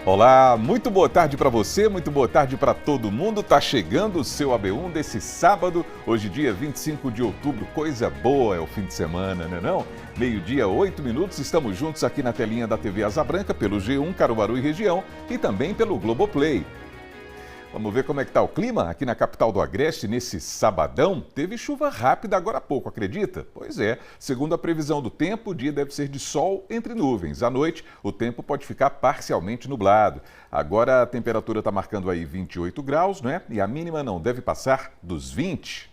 Olá, muito boa tarde para você, muito boa tarde para todo mundo. Tá chegando o seu AB1 desse sábado, hoje dia 25 de outubro. Coisa boa é o fim de semana, né não? Meio-dia, 8 minutos, estamos juntos aqui na telinha da TV Asa Branca, pelo G1 Caruaru e região e também pelo Globoplay. Vamos ver como é que tá o clima aqui na capital do Agreste nesse sabadão. Teve chuva rápida agora há pouco, acredita? Pois é, segundo a previsão do tempo, o dia deve ser de sol entre nuvens. À noite, o tempo pode ficar parcialmente nublado. Agora a temperatura está marcando aí 28 graus, né? E a mínima não deve passar dos 20.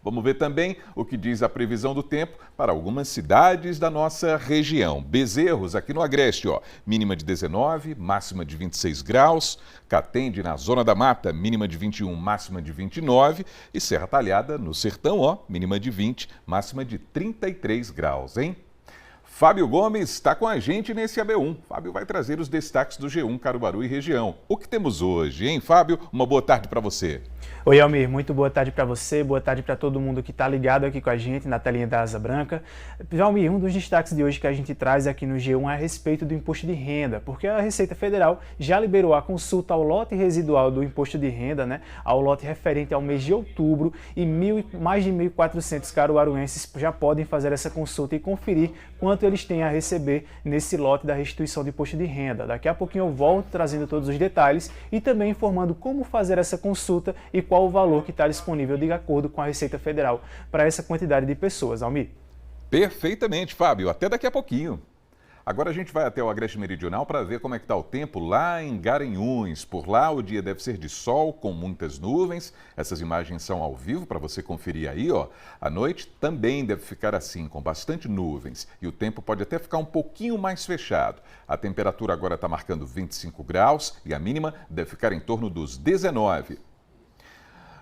Vamos ver também o que diz a previsão do tempo para algumas cidades da nossa região. Bezerros, aqui no Agreste, ó, mínima de 19, máxima de 26 graus. Catende, na Zona da Mata, mínima de 21, máxima de 29. E Serra Talhada, no Sertão, ó, mínima de 20, máxima de 33 graus, hein? Fábio Gomes está com a gente nesse AB1. Fábio vai trazer os destaques do G1 Caruaru e região. O que temos hoje, hein, Fábio? Uma boa tarde para você. Oi, Almir, muito boa tarde para você, boa tarde para todo mundo que está ligado aqui com a gente na telinha da Asa Branca. Almir, um dos destaques de hoje que a gente traz aqui no G1 é a respeito do imposto de renda, porque a Receita Federal já liberou a consulta ao lote residual do imposto de renda, né, ao lote referente ao mês de outubro, e mais de 1.400 caruaruenses já podem fazer essa consulta e conferir quanto eles têm a receber nesse lote da restituição de imposto de renda. Daqui a pouquinho eu volto trazendo todos os detalhes e também informando como fazer essa consulta e qual o valor que está disponível de acordo com a Receita Federal para essa quantidade de pessoas, Almir. Perfeitamente, Fábio. Até daqui a pouquinho. Agora a gente vai até o Agreste Meridional para ver como é que está o tempo lá em Garanhuns. Por lá o dia deve ser de sol com muitas nuvens. Essas imagens são ao vivo para você conferir aí, ó. A noite também deve ficar assim, com bastante nuvens. E o tempo pode até ficar um pouquinho mais fechado. A temperatura agora está marcando 25 graus e a mínima deve ficar em torno dos 19.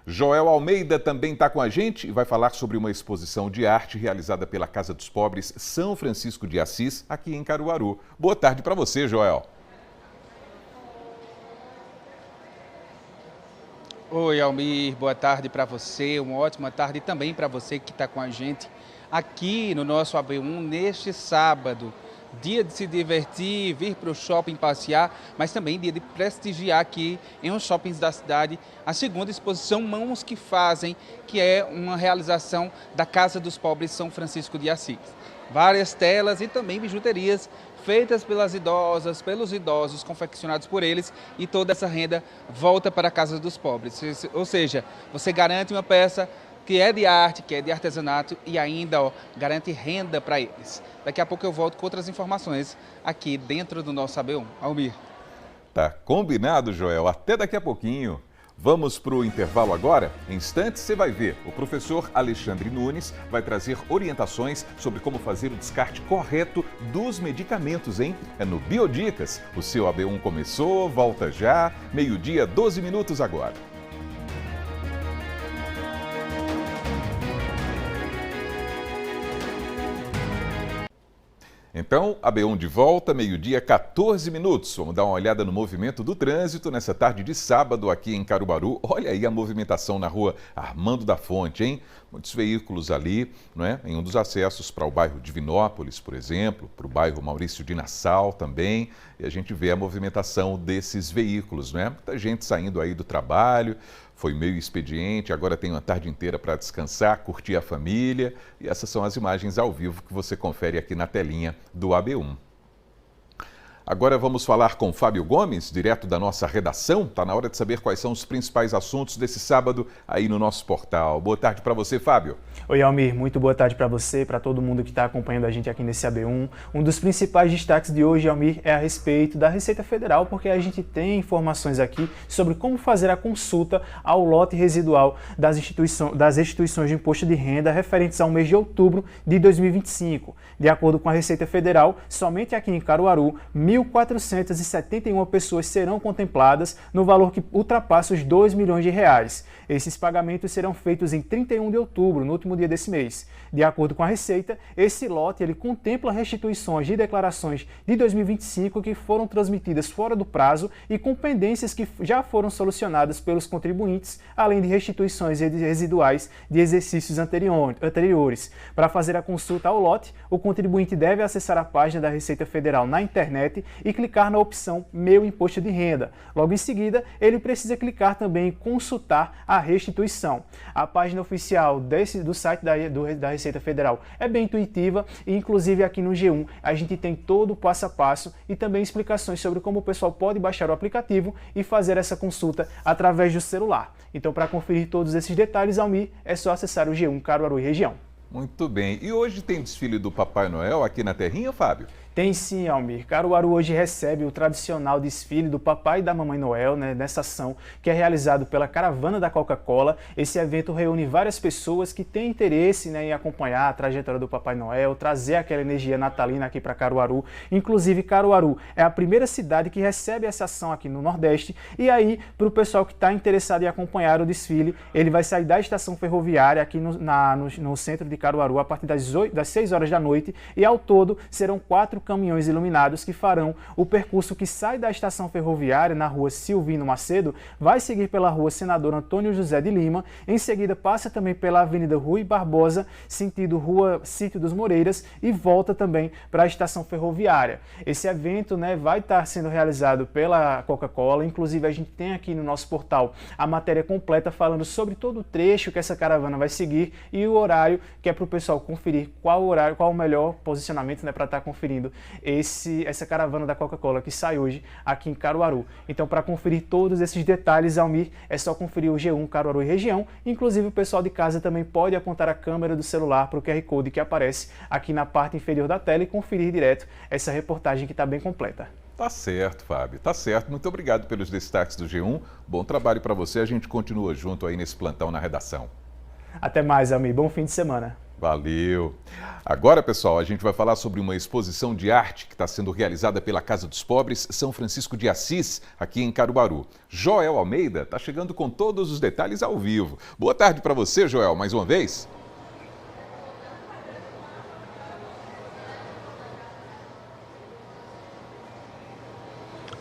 Joel Almeida também está com a gente e vai falar sobre uma exposição de arte realizada pela Casa dos Pobres São Francisco de Assis, aqui em Caruaru. Boa tarde para você, Joel. Oi, Almir, boa tarde para você, uma ótima tarde também para você que está com a gente aqui no nosso AB1 neste sábado. Dia de se divertir, vir para o shopping passear, mas também dia de prestigiar aqui em uns shoppings da cidade a segunda exposição Mãos que Fazem, que é uma realização da Casa dos Pobres São Francisco de Assis. Várias telas e também bijuterias feitas pelas idosas, pelos idosos, confeccionados por eles, e toda essa renda volta para a Casa dos Pobres. Ou seja, você garante uma peça que é de arte, que é de artesanato e ainda garante renda para eles. Daqui a pouco eu volto com outras informações aqui dentro do nosso AB1. Almir. Tá combinado, Joel. Até daqui a pouquinho. Vamos para o intervalo agora? Em instantes você vai ver. O professor Alexandre Nunes vai trazer orientações sobre como fazer o descarte correto dos medicamentos, hein? É no Biodicas. O seu AB1 começou, volta já. Meio-dia, 12 minutos agora. Então, AB1 de volta, meio-dia, 14 minutos. Vamos dar uma olhada no movimento do trânsito nessa tarde de sábado aqui em Caruaru. Olha aí a movimentação na rua Armando da Fonte, hein? Muitos veículos ali, não é? Em um dos acessos para o bairro Divinópolis, por exemplo, para o bairro Maurício de Nassau também. E a gente vê a movimentação desses veículos, né? Muita gente saindo aí do trabalho. Foi meio expediente, agora tem uma tarde inteira para descansar, curtir a família. E essas são as imagens ao vivo que você confere aqui na telinha do AB1. Agora vamos falar com Fábio Gomes, direto da nossa redação. Está na hora de saber quais são os principais assuntos desse sábado aí no nosso portal. Boa tarde para você, Fábio. Oi, Almir. Muito boa tarde para você, para todo mundo que está acompanhando a gente aqui nesse AB1. Um dos principais destaques de hoje, Almir, é a respeito da Receita Federal, porque a gente tem informações aqui sobre como fazer a consulta ao lote residual das restituições de imposto de renda referentes ao mês de outubro de 2025. De acordo com a Receita Federal, somente aqui em Caruaru, 1.471 pessoas serão contempladas no valor que ultrapassa os R$2 milhões. Esses pagamentos serão feitos em 31 de outubro, no último dia desse mês. De acordo com a Receita, esse lote ele contempla restituições de declarações de 2025 que foram transmitidas fora do prazo e com pendências que já foram solucionadas pelos contribuintes, além de restituições residuais de exercícios anteriores. Para fazer a consulta ao lote, o contribuinte deve acessar a página da Receita Federal na internet e clicar na opção Meu Imposto de Renda. Logo em seguida, ele precisa clicar também em Consultar a Restituição. A página oficial do site da Receita Federal é bem intuitiva e, inclusive, aqui no G1 a gente tem todo o passo a passo e também explicações sobre como o pessoal pode baixar o aplicativo e fazer essa consulta através do celular. Então, para conferir todos esses detalhes, Almir, é só acessar o G1 Caruaru e região. Muito bem. E hoje tem desfile do Papai Noel aqui na terrinha, Fábio? Tem sim, Almir. Caruaru hoje recebe o tradicional desfile do Papai e da Mamãe Noel, nessa ação que é realizado pela Caravana da Coca-Cola. Esse evento reúne várias pessoas que têm interesse, em acompanhar a trajetória do Papai Noel, trazer aquela energia natalina aqui para Caruaru. Inclusive, Caruaru é a primeira cidade que recebe essa ação aqui no Nordeste. E aí, para o pessoal que está interessado em acompanhar o desfile, ele vai sair da estação ferroviária aqui no centro de Caruaru a partir das 6 horas da noite. E ao todo, serão 4 caminhões iluminados que farão o percurso que sai da estação ferroviária na rua Silvino Macedo, vai seguir pela rua Senador Antônio José de Lima, em seguida passa também pela Avenida Rui Barbosa, sentido Rua Sítio dos Moreiras e volta também para a estação ferroviária. Esse evento vai estar sendo realizado pela Coca-Cola, inclusive a gente tem aqui no nosso portal a matéria completa falando sobre todo o trecho que essa caravana vai seguir e o horário que é para o pessoal conferir qual o melhor posicionamento para estar conferindo essa caravana da Coca-Cola que sai hoje aqui em Caruaru. Então, para conferir todos esses detalhes, Almir, é só conferir o G1 Caruaru e região. Inclusive, o pessoal de casa também pode apontar a câmera do celular para o QR Code que aparece aqui na parte inferior da tela e conferir direto essa reportagem que está bem completa. Tá certo, Fábio, tá certo. Muito obrigado pelos destaques do G1. Bom trabalho para você. A gente continua junto aí nesse plantão na redação. Até mais, Almir. Bom fim de semana. Valeu! Agora, pessoal, a gente vai falar sobre uma exposição de arte que está sendo realizada pela Casa dos Pobres São Francisco de Assis, aqui em Caruaru. Joel Almeida está chegando com todos os detalhes ao vivo. Boa tarde para você, Joel, mais uma vez.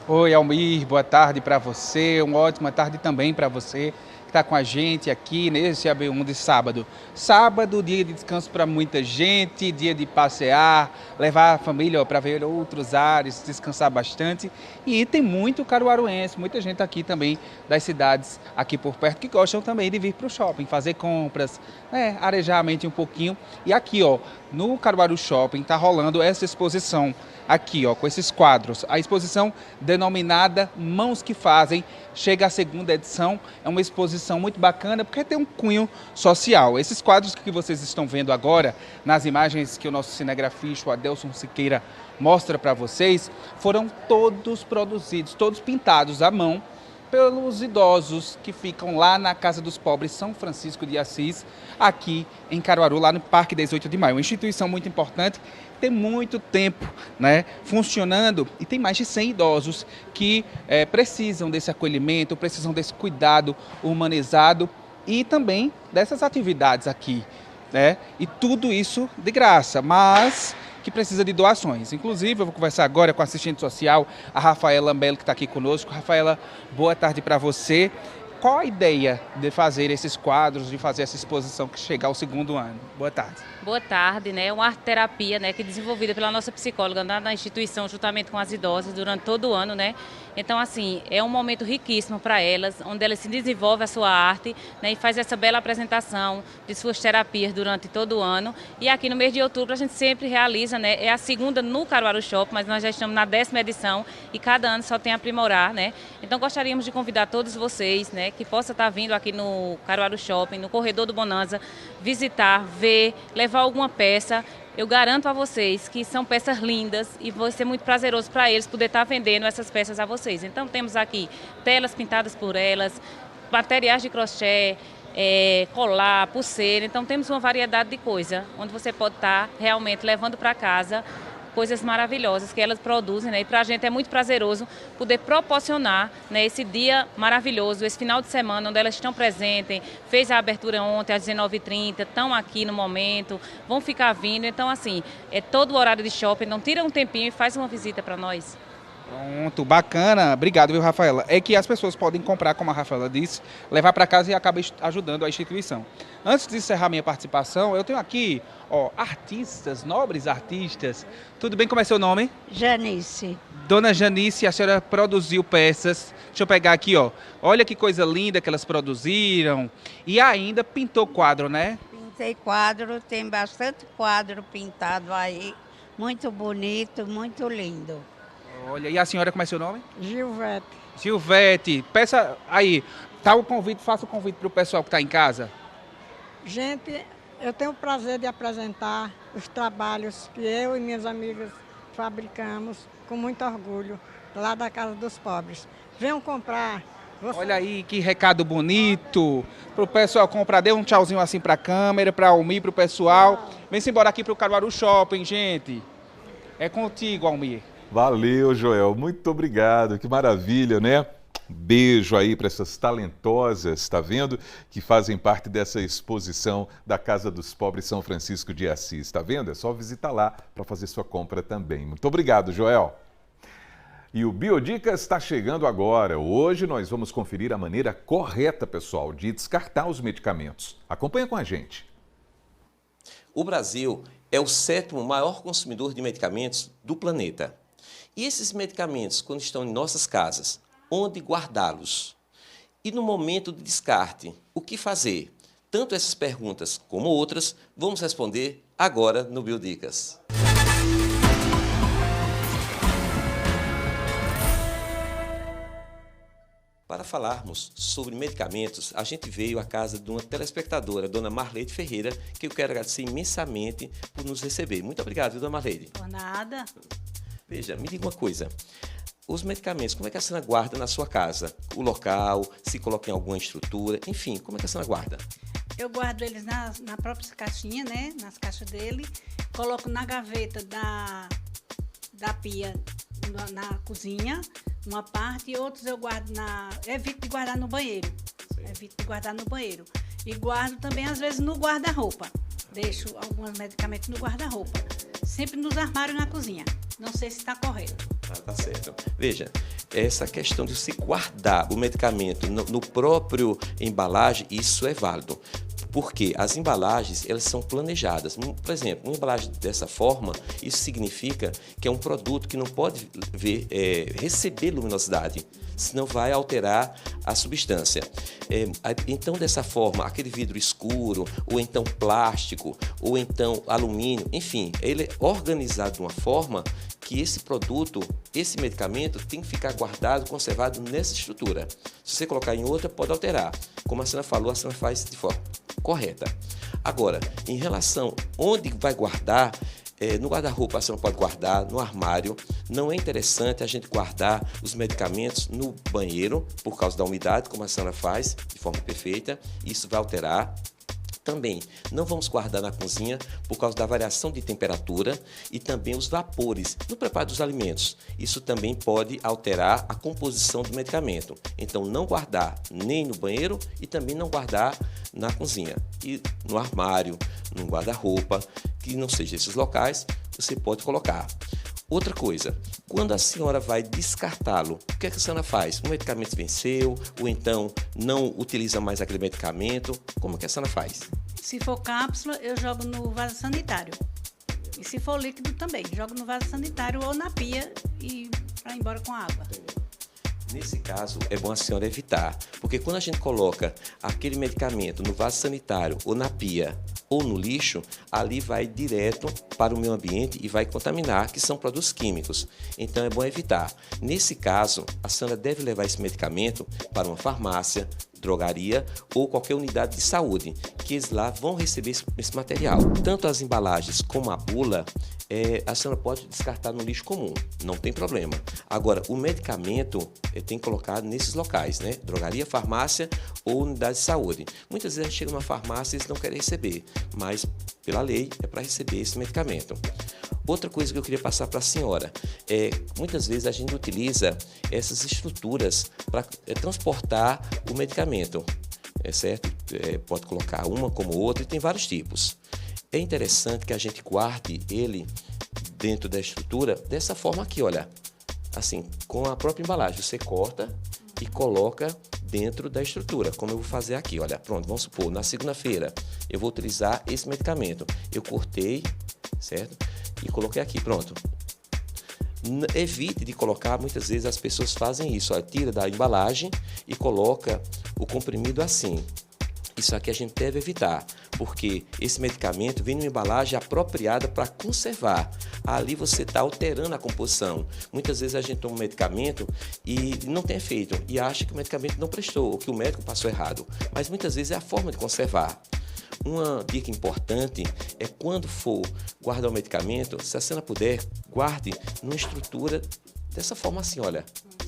Oi, Almir, boa tarde para você, uma ótima tarde também para você que está com a gente aqui nesse AB1 de sábado. Sábado, dia de descanso para muita gente, dia de passear, levar a família para ver outros ares, descansar bastante. E tem muito caruaruense, muita gente aqui também das cidades aqui por perto que gostam também de vir para o shopping, fazer compras, arejar a mente um pouquinho. E aqui, no Caruaru Shopping está rolando essa exposição aqui, com esses quadros. A exposição denominada Mãos que Fazem, chega à segunda edição. É uma exposição muito bacana porque tem um cunho social. Esses quadros que vocês estão vendo agora, nas imagens que o nosso cinegrafista, o Adelson Siqueira, mostra para vocês, foram todos produzidos, todos pintados à mão pelos idosos que ficam lá na Casa dos Pobres São Francisco de Assis, aqui em Caruaru, lá no Parque 18 de Maio. Uma instituição muito importante, tem muito tempo funcionando e tem mais de 100 idosos que precisam desse acolhimento, precisam desse cuidado humanizado e também dessas atividades aqui, E tudo isso de graça, mas que precisa de doações. Inclusive, eu vou conversar agora com a assistente social, a Rafaela Lambello, que está aqui conosco. Rafaela, boa tarde para você. Qual a ideia de fazer esses quadros, de fazer essa exposição que chega ao segundo ano? Boa tarde. Boa tarde, uma arte-terapia, que é desenvolvida pela nossa psicóloga na instituição, juntamente com as idosas, durante todo o ano, Então, assim, é um momento riquíssimo para elas, onde elas se desenvolvem a sua arte, e faz essa bela apresentação de suas terapias durante todo o ano. E aqui no mês de outubro a gente sempre realiza, é a segunda no Caruaru Shopping, mas nós já estamos na 10ª edição e cada ano só tem a aprimorar, Então, gostaríamos de convidar todos vocês, que possa estar vindo aqui no Caruaru Shopping, no Corredor do Bonanza, visitar, ver, levar alguma peça. Eu garanto a vocês que são peças lindas e vai ser muito prazeroso para eles poder estar vendendo essas peças a vocês. Então temos aqui telas pintadas por elas, materiais de crochê, colar, pulseira. Então temos uma variedade de coisa, onde você pode estar realmente levando para casa coisas maravilhosas que elas produzem, e para a gente é muito prazeroso poder proporcionar esse dia maravilhoso, esse final de semana onde elas estão presentes, fez a abertura ontem às 19h30, estão aqui no momento, vão ficar vindo, então assim, é todo o horário de shopping, então tira um tempinho e faz uma visita para nós. Pronto, bacana. Obrigado, viu, Rafaela? É que as pessoas podem comprar, como a Rafaela disse, levar para casa e acaba ajudando a instituição. Antes de encerrar minha participação, eu tenho aqui, artistas, nobres artistas. Tudo bem? Como é seu nome? Janice. Dona Janice, a senhora produziu peças. Deixa eu pegar aqui, Olha que coisa linda que elas produziram. E ainda pintou quadro, né? Pintei quadro, tem bastante quadro pintado aí. Muito bonito, muito lindo. Olha, e a senhora, como é seu nome? Gilvete. Gilvete, peça aí, tá o convite, faça o convite para o pessoal que está em casa. Gente, eu tenho o prazer de apresentar os trabalhos que eu e minhas amigas fabricamos com muito orgulho lá da Casa dos Pobres. Venham comprar. Olha aí que recado bonito para o pessoal comprar. Dê um tchauzinho assim para a câmera, para Almir, para o pessoal. Vem-se embora aqui para o Caruaru Shopping, gente. É contigo, Almir. Valeu, Joel. Muito obrigado. Que maravilha, né? Beijo aí para essas talentosas, tá vendo? Que fazem parte dessa exposição da Casa dos Pobres São Francisco de Assis, tá vendo? É só visitar lá para fazer sua compra também. Muito obrigado, Joel. E o Biodicas está chegando agora. Hoje nós vamos conferir a maneira correta, pessoal, de descartar os medicamentos. Acompanha com a gente. O Brasil é o 7º maior consumidor de medicamentos do planeta. E esses medicamentos, quando estão em nossas casas, onde guardá-los? E no momento de descarte, o que fazer? Tanto essas perguntas como outras, vamos responder agora no Biodicas. Para falarmos sobre medicamentos, a gente veio à casa de uma telespectadora, dona Marleide Ferreira, que eu quero agradecer imensamente por nos receber. Muito obrigado, dona Marleide. Por nada. Veja, me diga uma coisa. Os medicamentos, como é que a senhora guarda na sua casa? O local, se coloca em alguma estrutura, enfim, como é que a senhora guarda? Eu guardo eles na própria caixinha, né? Nas caixas dele. Coloco na gaveta da pia na cozinha, uma parte, e outros eu guardo evito de guardar no banheiro. Sim. Evito de guardar no banheiro. E guardo também, às vezes, no guarda-roupa. Deixo alguns medicamentos no guarda-roupa. Sempre nos armários na cozinha. Não sei se está correto. Tá certo. Veja, essa questão de se guardar o medicamento no próprio embalagem, isso é válido. Porque as embalagens, elas são planejadas. Por exemplo, uma embalagem dessa forma, isso significa que é um produto que não pode receber luminosidade, senão vai alterar a substância. Então, dessa forma, aquele vidro escuro, ou então plástico, ou então alumínio, enfim, ele é organizado de uma forma que esse produto, esse medicamento, tem que ficar guardado, conservado nessa estrutura. Se você colocar em outra, pode alterar. Como a senhora falou, a senhora faz de forma correta. Agora, em relação onde vai guardar, no guarda-roupa a senhora pode guardar, no armário. Não é interessante a gente guardar os medicamentos no banheiro, por causa da umidade, como a senhora faz, de forma perfeita. Isso vai alterar. Também não vamos guardar na cozinha por causa da variação de temperatura e também os vapores no preparo dos alimentos. Isso também pode alterar a composição do medicamento. Então, não guardar nem no banheiro e também não guardar na cozinha. E no armário, no guarda-roupa, que não seja esses locais, você pode colocar. Outra coisa, quando a senhora vai descartá-lo, o que é que a senhora faz? O medicamento venceu, ou então não utiliza mais aquele medicamento, como é que a senhora faz? Se for cápsula, eu jogo no vaso sanitário. E se for líquido também, jogo no vaso sanitário ou na pia e para ir embora com a água. Nesse caso, é bom a senhora evitar, porque quando a gente coloca aquele medicamento no vaso sanitário ou na pia ou no lixo, ali vai direto para o meio ambiente e vai contaminar, que são produtos químicos. Então é bom evitar. Nesse caso, a senhora deve levar esse medicamento para uma farmácia, drogaria ou qualquer unidade de saúde, que eles lá vão receber esse material. Tanto as embalagens como a bula, a senhora pode descartar no lixo comum, não tem problema. Agora, o medicamento tem que colocar nesses locais, né? Drogaria, farmácia ou unidade de saúde. Muitas vezes a gente chega numa farmácia e eles não querem receber, mas pela lei é para receber esse medicamento. Outra coisa que eu queria passar para a senhora muitas vezes a gente utiliza essas estruturas para transportar o medicamento, certo? Pode colocar uma como outra e tem vários tipos. É interessante que a gente guarde ele dentro da estrutura dessa forma aqui, olha. assim, com a própria embalagem. Você corta e coloca dentro da estrutura, como eu vou fazer aqui. Olha, pronto, vamos supor, na segunda-feira eu vou utilizar esse medicamento. Eu cortei, certo? E coloquei aqui, pronto. Evite de colocar, muitas vezes as pessoas fazem isso, ó, tira da embalagem e coloca o comprimido assim. Isso aqui a gente deve evitar, porque esse medicamento vem numa embalagem apropriada para conservar. Ali você está alterando a composição. Muitas vezes a gente toma um medicamento e não tem efeito, e acha que o medicamento não prestou, ou que o médico passou errado. Mas muitas vezes é a forma de conservar. Uma dica importante é quando for guardar o medicamento, se a senhora puder, guarde numa estrutura dessa forma assim, olha,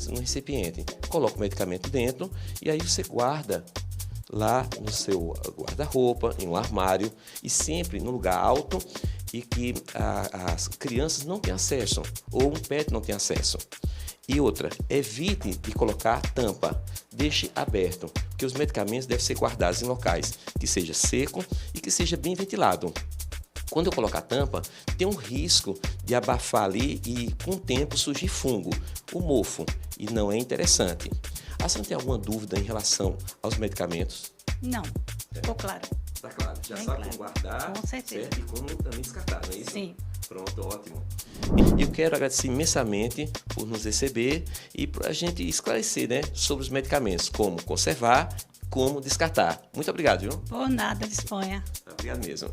num recipiente. Coloca o medicamento dentro e aí você guarda lá no seu guarda-roupa, em um armário e sempre num lugar alto e que as crianças não têm acesso ou um pet não tem acesso. E outra, evite de colocar tampa, deixe aberto, porque os medicamentos devem ser guardados em locais que seja seco e que seja bem ventilado. Quando eu colocar a tampa, tem um risco de abafar ali e com o tempo surgir fungo, o mofo, e não é interessante. A senhora tem alguma dúvida em relação aos medicamentos? Não, ficou claro. Está claro, já Bem sabe claro. como guardar, Com certeza. certo? E como também descartar, não é isso? Sim. Pronto, ótimo. Eu quero agradecer imensamente por nos receber e para a gente esclarecer, né, sobre os medicamentos, como conservar, como descartar. Muito obrigado, viu? Por nada, disponha. Obrigado mesmo.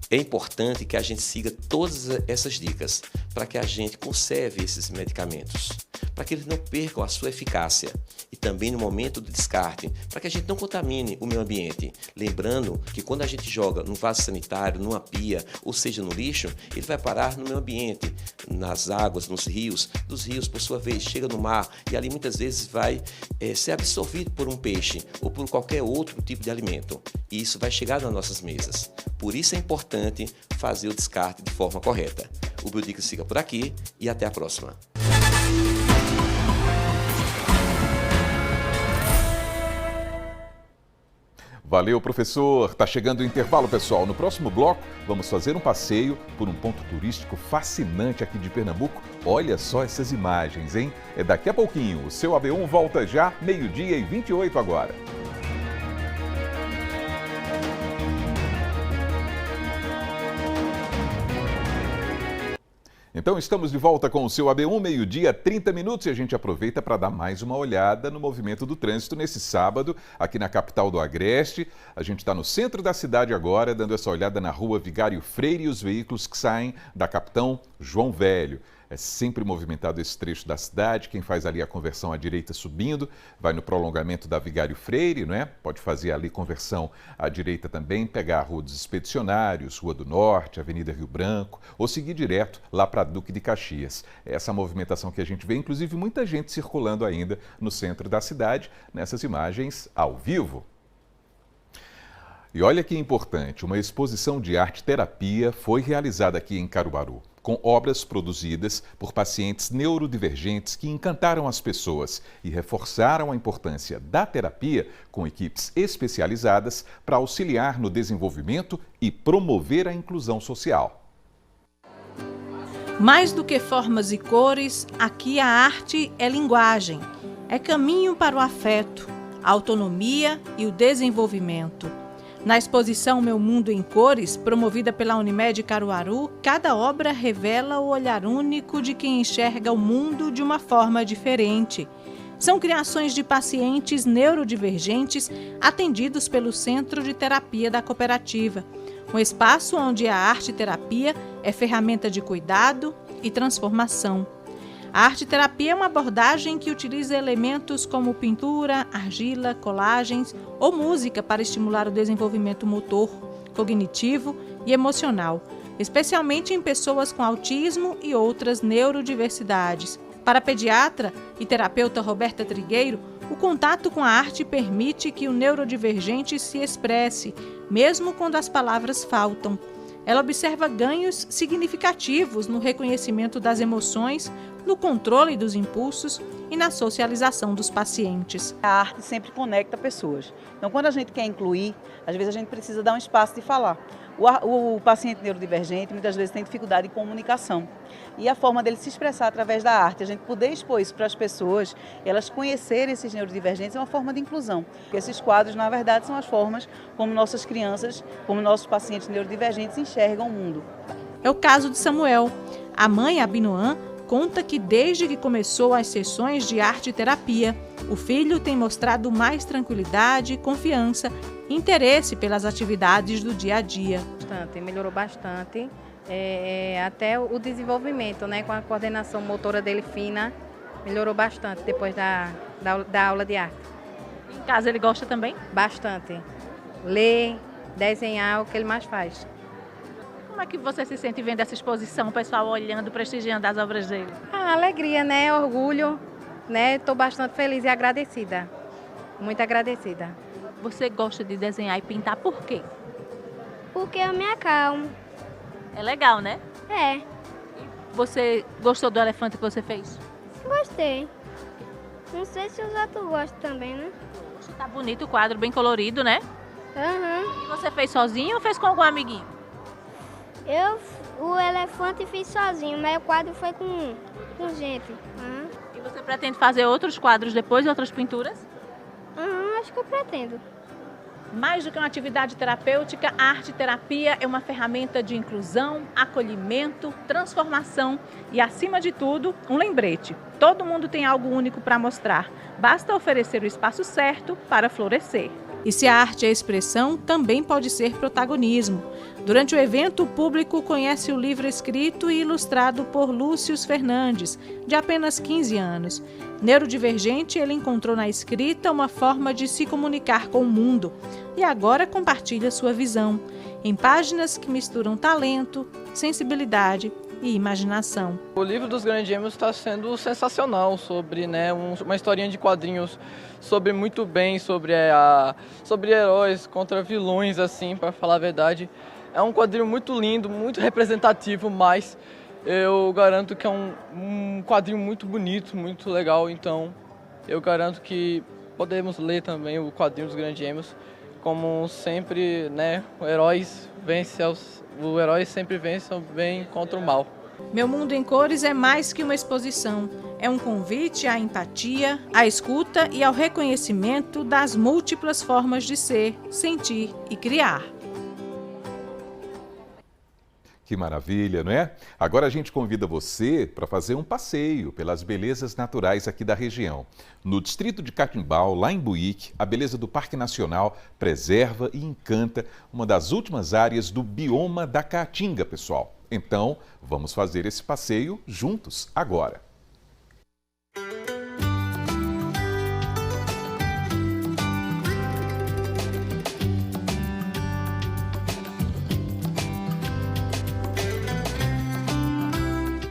É importante que a gente siga todas essas dicas para que a gente conserve esses medicamentos, para que eles não percam a sua eficácia e também no momento do descarte, para que a gente não contamine o meio ambiente. Lembrando que quando a gente joga num vaso sanitário, numa pia, ou seja, no lixo, ele vai parar no meio ambiente, nas águas, nos rios. Dos rios, por sua vez, chega no mar e ali muitas vezes vai ser absorvido por um peixe ou por qualquer outro tipo de alimento. E isso vai chegar nas nossas mesas. Por isso é importante fazer o descarte de forma correta. O Biodicas fica por aqui e até a próxima. Valeu, professor. Tá chegando o intervalo, pessoal. No próximo bloco, vamos fazer um passeio por um ponto turístico fascinante aqui de Pernambuco. Olha só essas imagens, hein? É daqui a pouquinho. O seu AB1 volta já, 12h28 agora. Então estamos de volta com o seu AB1, 12h30 e a gente aproveita para dar mais uma olhada no movimento do trânsito nesse sábado, aqui na capital do Agreste. A gente está no centro da cidade agora, dando essa olhada na rua Vigário Freire e os veículos que saem da Capitão João Velho. É sempre movimentado esse trecho da cidade. Quem faz ali a conversão à direita subindo, vai no prolongamento da Vigário Freire, não é? Pode fazer ali conversão à direita também, pegar a Rua dos Expedicionários, Rua do Norte, Avenida Rio Branco, ou seguir direto lá para Duque de Caxias. É essa movimentação que a gente vê, inclusive muita gente circulando ainda no centro da cidade, nessas imagens ao vivo. E olha que importante, uma exposição de arte-terapia foi realizada aqui em Caruaru, com obras produzidas por pacientes neurodivergentes que encantaram as pessoas e reforçaram a importância da terapia com equipes especializadas para auxiliar no desenvolvimento e promover a inclusão social. Mais do que formas e cores, aqui a arte é linguagem, é caminho para o afeto, a autonomia e o desenvolvimento. Na exposição Meu Mundo em Cores, promovida pela Unimed Caruaru, cada obra revela o olhar único de quem enxerga o mundo de uma forma diferente. São criações de pacientes neurodivergentes atendidos pelo Centro de Terapia da Cooperativa, um espaço onde a arte-terapia é ferramenta de cuidado e transformação. A arte-terapia é uma abordagem que utiliza elementos como pintura, argila, colagens ou música para estimular o desenvolvimento motor, cognitivo e emocional, especialmente em pessoas com autismo e outras neurodiversidades. Para a pediatra e terapeuta Roberta Trigueiro, o contato com a arte permite que o neurodivergente se expresse, mesmo quando as palavras faltam. Ela observa ganhos significativos no reconhecimento das emoções, no controle dos impulsos e na socialização dos pacientes. A arte sempre conecta pessoas. Então, quando a gente quer incluir, às vezes a gente precisa dar um espaço de falar. O paciente neurodivergente muitas vezes tem dificuldade de comunicação. E a forma dele se expressar através da arte, a gente poder expor isso para as pessoas, elas conhecerem esses neurodivergentes, é uma forma de inclusão. Esses quadros, na verdade, são as formas como nossas crianças, como nossos pacientes neurodivergentes enxergam o mundo. É o caso de Samuel. A mãe, Abinoam, conta que desde que começou as sessões de arte-terapia, o filho tem mostrado mais tranquilidade, confiança e interesse pelas atividades do dia a dia. Melhorou bastante, até o desenvolvimento, né, com a coordenação motora dele fina, melhorou bastante depois da aula de arte. Em casa ele gosta também? Bastante. Ler, desenhar é o que ele mais faz. Como é que você se sente vendo essa exposição, o pessoal olhando, prestigiando as obras dele? Alegria, né? Orgulho, né? Estou bastante feliz e agradecida. Muito agradecida. Você gosta de desenhar e pintar por quê? Porque eu me acalmo. É legal, né? É. Você gostou do elefante que você fez? Gostei. Não sei se os outros gostam também, né? Tá bonito o quadro, bem colorido, né? Uhum. E você fez sozinho ou fez com algum amiguinho? O elefante fiz sozinho, mas o quadro foi com gente. Uhum. E você pretende fazer outros quadros depois, outras pinturas? Acho que eu pretendo. Mais do que uma atividade terapêutica, a arte-terapia é uma ferramenta de inclusão, acolhimento, transformação e, acima de tudo, um lembrete. Todo mundo tem algo único para mostrar. Basta oferecer o espaço certo para florescer. E se a arte é expressão, também pode ser protagonismo. Durante o evento, o público conhece o livro escrito e ilustrado por Lúcio Fernandes, de apenas 15 anos. Neurodivergente, ele encontrou na escrita uma forma de se comunicar com o mundo e agora compartilha sua visão, em páginas que misturam talento, sensibilidade e imaginação. O livro dos Grandes Gêmeos está sendo sensacional, sobre uma historinha de quadrinhos sobre muito bem, sobre heróis contra vilões, assim, para falar a verdade. É um quadrinho muito lindo, muito representativo, mas eu garanto que é um quadrinho muito bonito, muito legal. Então eu garanto que podemos ler também o quadrinho dos Grandes Gêmeos. Como sempre, né, o herói sempre vence o bem contra o mal. Meu Mundo em Cores é mais que uma exposição. É um convite à empatia, à escuta e ao reconhecimento das múltiplas formas de ser, sentir e criar. Que maravilha, não é? Agora a gente convida você para fazer um passeio pelas belezas naturais aqui da região. No distrito de Catimbau, lá em Buíque, a beleza do Parque Nacional preserva e encanta uma das últimas áreas do bioma da Caatinga, pessoal. Então, vamos fazer esse passeio juntos agora.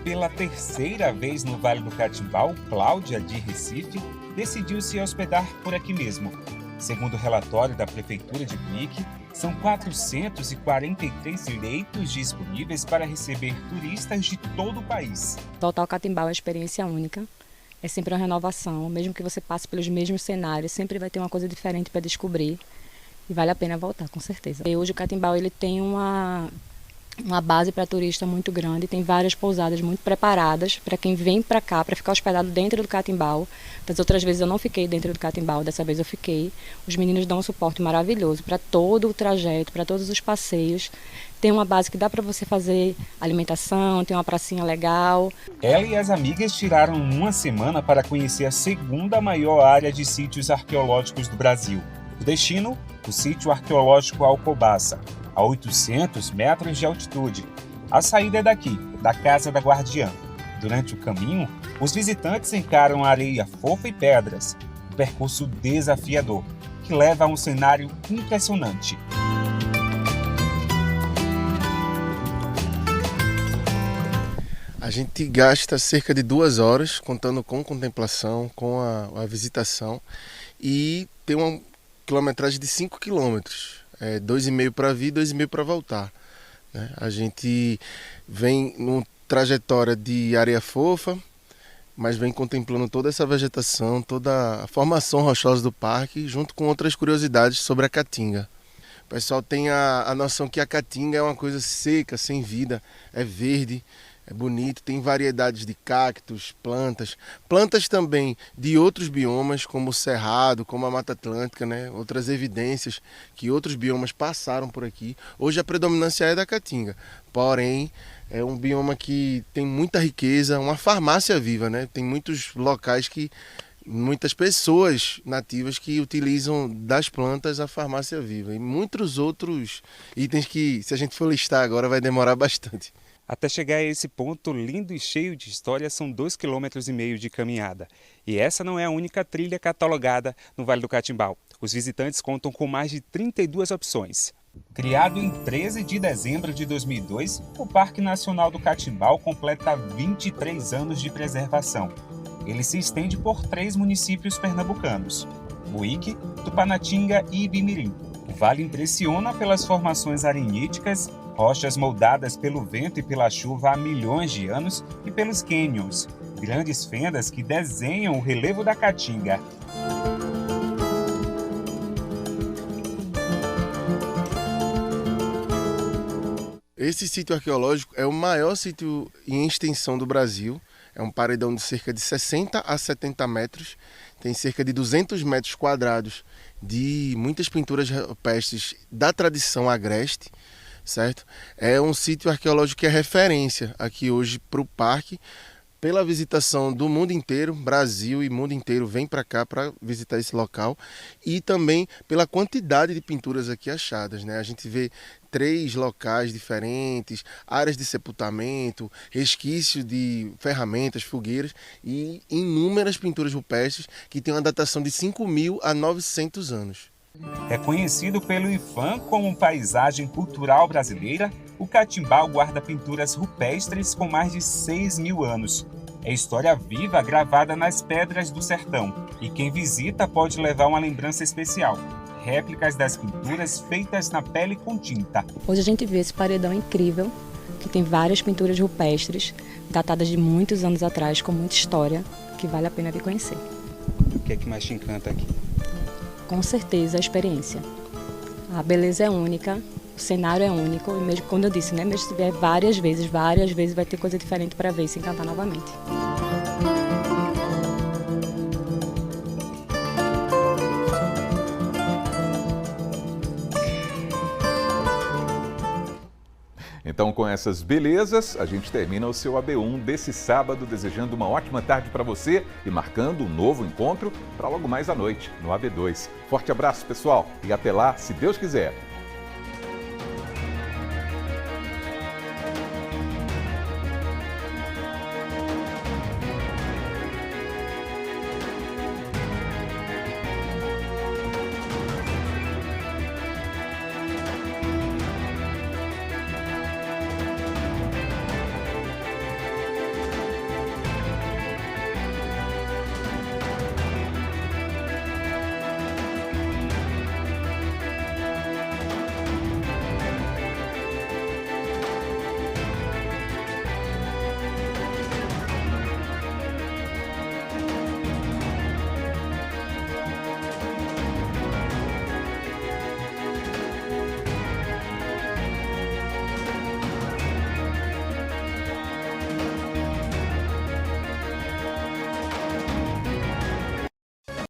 Pela terceira vez no Vale do Catimbau, Cláudia, de Recife, decidiu se hospedar por aqui mesmo. Segundo o relatório da Prefeitura de Buíque, são 443 leitos disponíveis para receber turistas de todo o país. Voltar ao Catimbau é uma experiência única, é sempre uma renovação, mesmo que você passe pelos mesmos cenários, sempre vai ter uma coisa diferente para descobrir e vale a pena voltar, com certeza. E hoje o Catimbau ele tem uma base para turista muito grande, tem várias pousadas muito preparadas para quem vem para cá, para ficar hospedado dentro do Catimbau. Das outras vezes eu não fiquei dentro do Catimbau, dessa vez eu fiquei. Os meninos dão um suporte maravilhoso para todo o trajeto, para todos os passeios. Tem uma base que dá para você fazer alimentação, tem uma pracinha legal. Ela e as amigas tiraram uma semana para conhecer a segunda maior área de sítios arqueológicos do Brasil. O destino, o sítio arqueológico Alcobaça, a 800 metros de altitude. A saída é daqui, da Casa da Guardiã. Durante o caminho, os visitantes encaram areia fofa e pedras, um percurso desafiador, que leva a um cenário impressionante. A gente gasta cerca de 2 horas, contando com contemplação, com a visitação, e tem uma quilometragem de 5 quilômetros. 2,5 para vir, 2,5 para voltar. Né? A gente vem numa trajetória de areia fofa, mas vem contemplando toda essa vegetação, toda a formação rochosa do parque, junto com outras curiosidades sobre a Caatinga. O pessoal tem a noção que a caatinga é uma coisa seca, sem vida, é verde, é bonito, tem variedades de cactos, plantas também de outros biomas, como o Cerrado, como a Mata Atlântica, né? Outras evidências que outros biomas passaram por aqui. Hoje a predominância é da caatinga, porém é um bioma que tem muita riqueza, uma farmácia viva, né? Tem muitos locais muitas pessoas nativas que utilizam das plantas a farmácia viva e muitos outros itens que, se a gente for listar agora, vai demorar bastante. Até chegar a esse ponto lindo e cheio de história são 2,5 km de caminhada. E essa não é a única trilha catalogada no Vale do Catimbau. Os visitantes contam com mais de 32 opções. Criado em 13 de dezembro de 2002, o Parque Nacional do Catimbau completa 23 anos de preservação. Ele se estende por 3 municípios pernambucanos: Buíque, Tupanatinga e Ibimirim. O vale impressiona pelas formações areníticas, rochas moldadas pelo vento e pela chuva há milhões de anos, e pelos cânions, grandes fendas que desenham o relevo da Caatinga. Esse sítio arqueológico é o maior sítio em extensão do Brasil. É um paredão de cerca de 60 a 70 metros, tem cerca de 200 metros quadrados de muitas pinturas rupestres da tradição agreste, certo? É um sítio arqueológico que é referência aqui hoje para o parque, pela visitação do mundo inteiro, Brasil e mundo inteiro vem para cá para visitar esse local, e também pela quantidade de pinturas aqui achadas, né? A gente vê 3 locais diferentes, áreas de sepultamento, resquício de ferramentas, fogueiras e inúmeras pinturas rupestres que têm uma datação de 5.000 a 900 anos. Reconhecido pelo IPHAN como paisagem cultural brasileira, o Catimbau guarda pinturas rupestres com mais de 6.000 anos. É história viva gravada nas pedras do sertão, e quem visita pode levar uma lembrança especial: réplicas das pinturas feitas na pele com tinta. Hoje a gente vê esse paredão incrível, que tem várias pinturas rupestres, datadas de muitos anos atrás, com muita história, que vale a pena vir conhecer. O que é que mais te encanta aqui? Com certeza a experiência. A beleza é única, o cenário é único, e mesmo quando eu disse, né, mesmo se vier várias vezes vai ter coisa diferente para ver e se encantar novamente. Então, com essas belezas, a gente termina o seu AB1 desse sábado, desejando uma ótima tarde para você e marcando um novo encontro para logo mais à noite, no AB2. Forte abraço, pessoal, e até lá, se Deus quiser.